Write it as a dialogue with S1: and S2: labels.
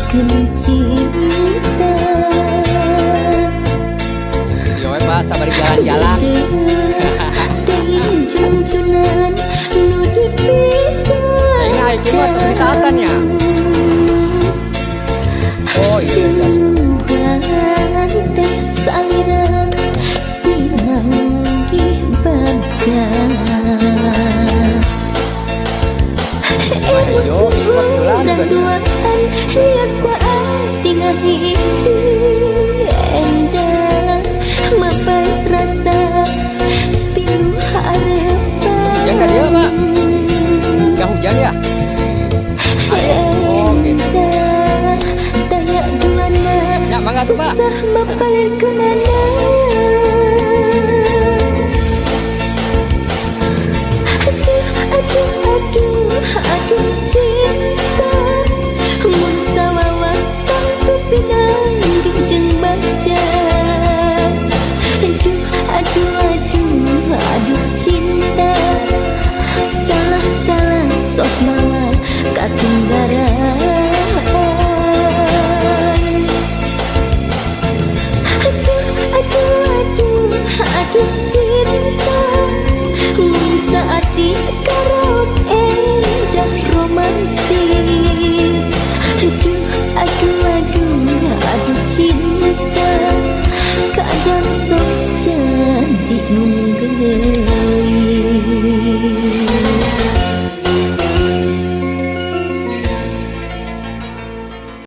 S1: cinta.
S2: Yo Pak, sabar jalan-jalan.
S1: Junjunan nu dipikir.
S2: Ini naik mah terus misalkan ya. Oh iya.
S1: Sugan teh salira pinanggi baca.
S2: Yo, kebetulan
S1: Duaan liat kuaan tinggal hiji endah mapai rasa pilu harapan.
S2: Hujan nggak dia Pak? Nggak hujan ya? Oh gitu.
S1: Daya duana
S2: Ya mangga tuh Pak.
S1: susah mapalir kenana.